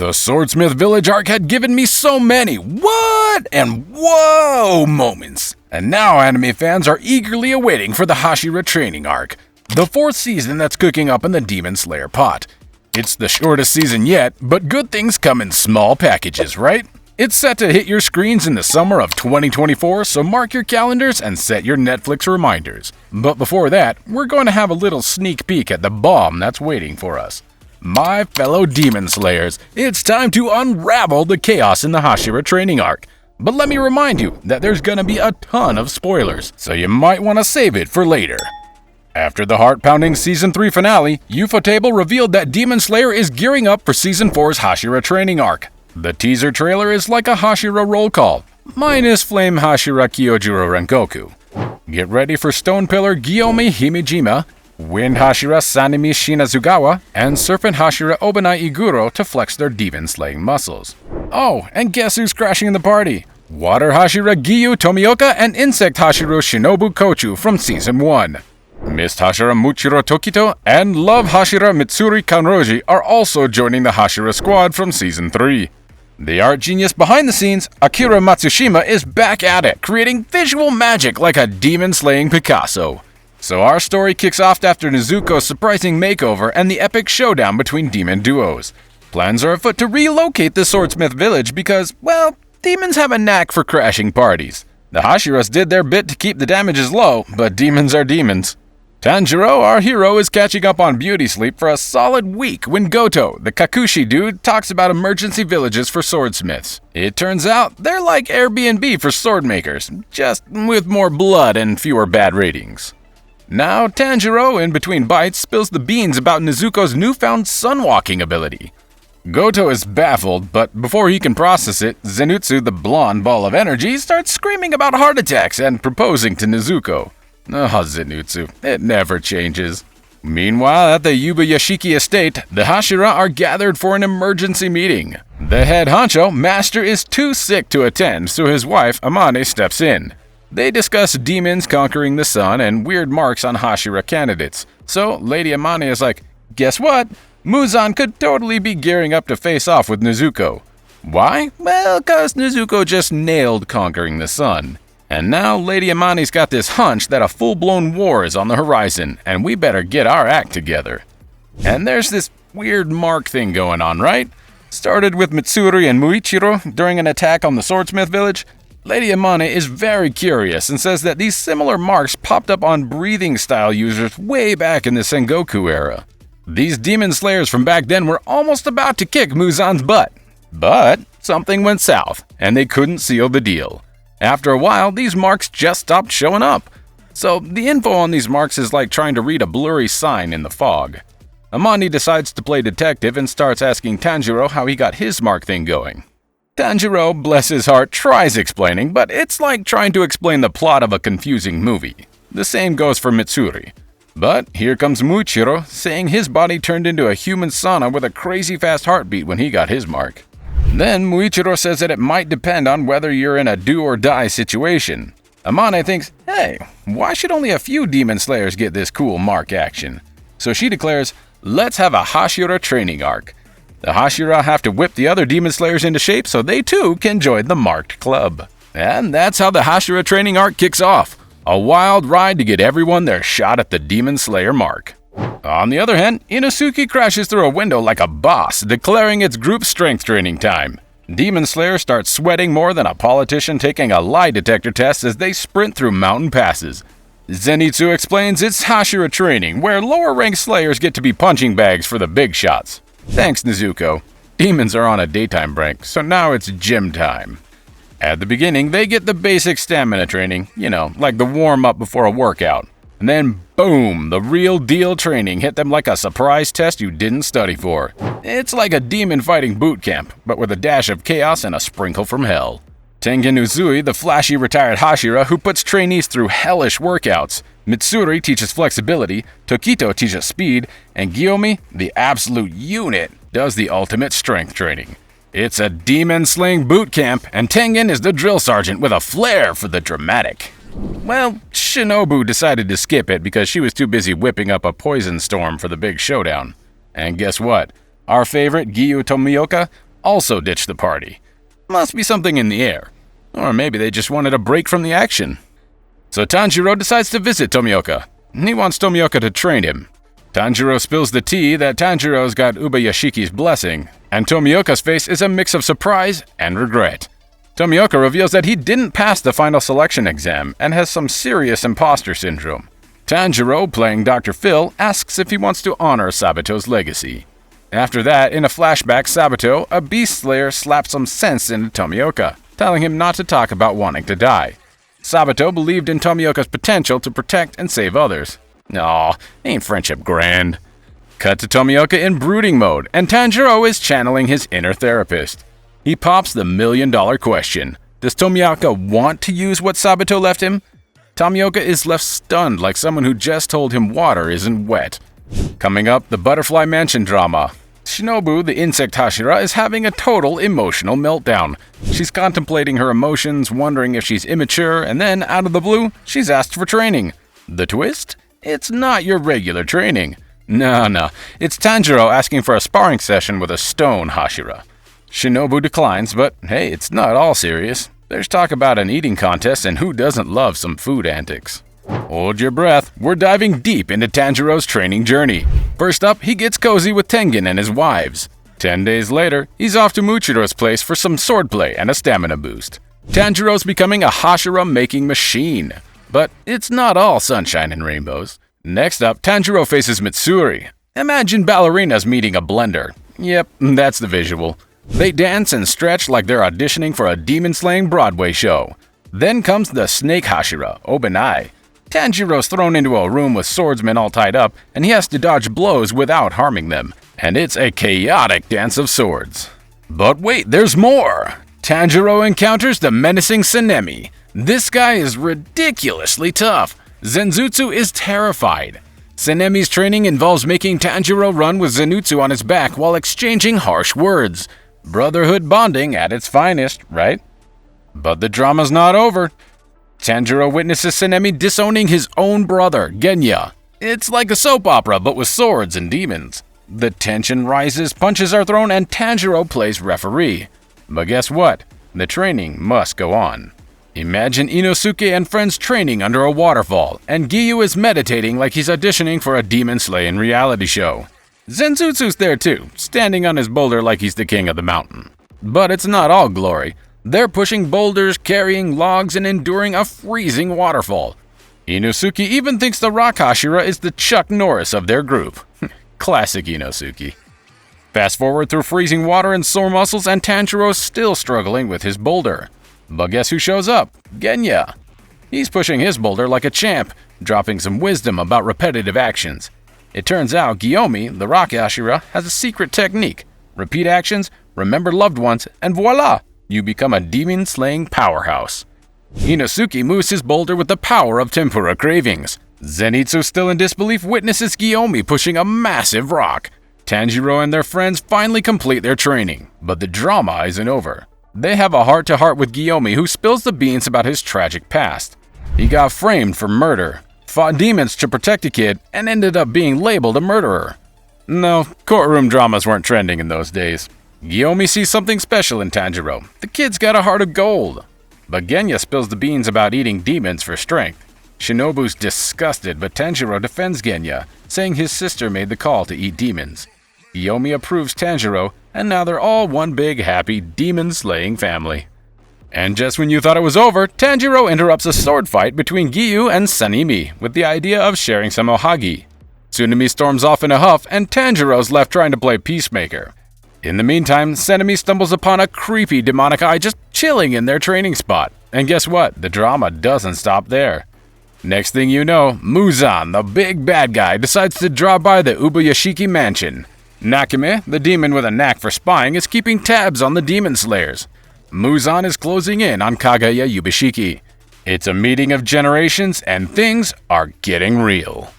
The Swordsmith Village arc had given me so many what and whoa moments. And now anime fans are eagerly awaiting for the Hashira Training Arc, the 4th season that's cooking up in the Demon Slayer pot. It's the shortest season yet, but good things come in small packages, right? It's set to hit your screens in the summer of 2024, so mark your calendars and set your Netflix reminders. But before that, we're going to have a little sneak peek at the bomb that's waiting for us. My fellow Demon Slayers, it's time to unravel the chaos in the Hashira Training Arc. But let me remind you that there's gonna be a ton of spoilers, so you might want to save it for later. After the heart-pounding Season 3 finale, Ufotable revealed that Demon Slayer is gearing up for Season 4's Hashira Training Arc. The teaser trailer is like a Hashira roll call, minus Flame Hashira Kyojuro Rengoku. Get ready for Stone Pillar Gyome Himejima, Wind Hashira Sanemi Shinazugawa, and Serpent Hashira Obanai Iguro to flex their demon-slaying muscles. Oh, and guess who's crashing the party? Water Hashira Giyu Tomioka and Insect Hashira Shinobu Kochu from Season 1. Mist Hashira Muchiro Tokito and Love Hashira Mitsuri Kanroji are also joining the Hashira squad from Season 3. The art genius behind the scenes, Akira Matsushima, is back at it, creating visual magic like a demon-slaying Picasso. So our story kicks off after Nezuko's surprising makeover and the epic showdown between demon duos. Plans are afoot to relocate the Swordsmith Village because, well, demons have a knack for crashing parties. The Hashiras did their bit to keep the damages low, but demons are demons. Tanjiro, our hero, is catching up on beauty sleep for a solid week when Goto, the Kakushi dude, talks about emergency villages for swordsmiths. It turns out they're like Airbnb for sword makers, just with more blood and fewer bad ratings. Now, Tanjiro, in between bites, spills the beans about Nezuko's newfound sunwalking ability. Goto is baffled, but before he can process it, Zenitsu, the blonde ball of energy, starts screaming about heart attacks and proposing to Nezuko. Oh, Zenitsu, it never changes. Meanwhile, at the Yubayashiki estate, the Hashira are gathered for an emergency meeting. The head honcho, Master, is too sick to attend, so his wife, Amane, steps in. They discuss demons conquering the sun and weird marks on Hashira candidates. So Lady Amane is like, guess what? Muzan could totally be gearing up to face off with Nezuko. Why? Well, cause Nezuko just nailed conquering the sun. And now Lady Amane's got this hunch that a full-blown war is on the horizon, and we better get our act together. And there's this weird mark thing going on, right? Started with Mitsuri and Muichiro during an attack on the Swordsmith Village. Lady Amane is very curious and says that these similar marks popped up on breathing-style users way back in the Sengoku era. These demon slayers from back then were almost about to kick Muzan's butt. But something went south, and they couldn't seal the deal. After a while, these marks just stopped showing up. So the info on these marks is like trying to read a blurry sign in the fog. Amane decides to play detective and starts asking Tanjiro how he got his mark thing going. Tanjiro, bless his heart, tries explaining, but it's like trying to explain the plot of a confusing movie. The same goes for Mitsuri. But here comes Muichiro, saying his body turned into a human sauna with a crazy fast heartbeat when he got his mark. Then Muichiro says that it might depend on whether you're in a do-or-die situation. Amane thinks, hey, why should only a few demon slayers get this cool mark action? So she declares, let's have a Hashira Training Arc. The Hashira have to whip the other demon slayers into shape so they too can join the marked club. And that's how the Hashira Training Arc kicks off. A wild ride to get everyone their shot at the demon slayer mark. On the other hand, Inosuke crashes through a window like a boss, declaring it's group strength training time. Demon Slayer starts sweating more than a politician taking a lie detector test as they sprint through mountain passes. Zenitsu explains it's Hashira training, where lower-ranked slayers get to be punching bags for the big shots. Thanks, Nezuko. Demons are on a daytime break, so now it's gym time. At the beginning, they get the basic stamina training, like the warm-up before a workout. And then, boom, the real deal training hit them like a surprise test you didn't study for. It's like a demon fighting boot camp, but with a dash of chaos and a sprinkle from hell. Tengen Uzui, the flashy retired Hashira who puts trainees through hellish workouts. Mitsuri teaches flexibility, Tokito teaches speed, and Gyome, the absolute unit, does the ultimate strength training. It's a demon-slaying boot camp, and Tengen is the drill sergeant with a flair for the dramatic. Well, Shinobu decided to skip it because she was too busy whipping up a poison storm for the big showdown. And guess what? Our favorite, Giyu Tomioka, also ditched the party. Must be something in the air. Or maybe they just wanted a break from the action. So Tanjiro decides to visit Tomioka. He wants Tomioka to train him. Tanjiro spills the tea that Tanjiro's got Ubayashiki's blessing, and Tomioka's face is a mix of surprise and regret. Tomioka reveals that he didn't pass the final selection exam and has some serious imposter syndrome. Tanjiro, playing Dr. Phil, asks if he wants to honor Sabato's legacy. After that, in a flashback, Sabato, a beast slayer, slaps some sense into Tomioka, telling him not to talk about wanting to die. Sabato believed in Tomioka's potential to protect and save others. Aw, ain't friendship grand? Cut to Tomioka in brooding mode, and Tanjiro is channeling his inner therapist. He pops the million-dollar question. Does Tomioka want to use what Sabato left him? Tomioka is left stunned like someone who just told him water isn't wet. Coming up, the Butterfly Mansion drama. Shinobu, the insect Hashira, is having a total emotional meltdown. She's contemplating her emotions, wondering if she's immature, and then, out of the blue, she's asked for training. The twist? It's not your regular training. No, it's Tanjiro asking for a sparring session with a stone Hashira. Shinobu declines, but hey, it's not all serious. There's talk about an eating contest, and who doesn't love some food antics? Hold your breath, we're diving deep into Tanjiro's training journey. First up, he gets cozy with Tengen and his wives. 10 days later, he's off to Muchiro's place for some swordplay and a stamina boost. Tanjiro's becoming a Hashira-making machine. But it's not all sunshine and rainbows. Next up, Tanjiro faces Mitsuri. Imagine ballerinas meeting a blender. Yep, that's the visual. They dance and stretch like they're auditioning for a demon-slaying Broadway show. Then comes the snake Hashira, Obanai. Tanjiro's thrown into a room with swordsmen all tied up, and he has to dodge blows without harming them. And it's a chaotic dance of swords. But wait, there's more! Tanjiro encounters the menacing Sanemi. This guy is ridiculously tough. Zenjutsu is terrified. Sanemi's training involves making Tanjiro run with Zenjutsu on his back while exchanging harsh words. Brotherhood bonding at its finest, right? But the drama's not over. Tanjiro witnesses Sanemi disowning his own brother, Genya. It's like a soap opera, but with swords and demons. The tension rises, punches are thrown, and Tanjiro plays referee. But guess what? The training must go on. Imagine Inosuke and friends training under a waterfall, and Giyu is meditating like he's auditioning for a demon-slaying reality show. Zenjutsu's there too, standing on his boulder like he's the king of the mountain. But it's not all glory. They're pushing boulders, carrying logs, and enduring a freezing waterfall. Inosuke even thinks the Rock Hashira is the Chuck Norris of their group. Classic Inosuke. Fast forward through freezing water and sore muscles, and Tanjiro's still struggling with his boulder. But guess who shows up? Genya. He's pushing his boulder like a champ, dropping some wisdom about repetitive actions. It turns out Guillaume, the Rock Hashira, has a secret technique. Repeat actions, remember loved ones, and voila! You become a demon-slaying powerhouse. Inosuke moves his boulder with the power of tempura cravings. Zenitsu, still in disbelief, witnesses Guillaume pushing a massive rock. Tanjiro and their friends finally complete their training, but the drama isn't over. They have a heart-to-heart with Guillaume, who spills the beans about his tragic past. He got framed for murder, fought demons to protect a kid, and ended up being labeled a murderer. No, courtroom dramas weren't trending in those days. Guillaume sees something special in Tanjiro. The kid's got a heart of gold. But Genya spills the beans about eating demons for strength. Shinobu's disgusted, but Tanjiro defends Genya, saying his sister made the call to eat demons. Guillaume approves Tanjiro, and now they're all one big happy demon-slaying family. And just when you thought it was over, Tanjiro interrupts a sword fight between Giyu and Sanemi with the idea of sharing some ohagi. Tsunemi storms off in a huff, and Tanjiro's left trying to play peacemaker. In the meantime, Sanemi stumbles upon a creepy demonic eye just chilling in their training spot. And guess what? The drama doesn't stop there. Next thing you know, Muzan, the big bad guy, decides to drop by the Ubayashiki mansion. Nakame, the demon with a knack for spying, is keeping tabs on the demon slayers. Muzan is closing in on Kagaya Yubashiki. It's a meeting of generations, and things are getting real.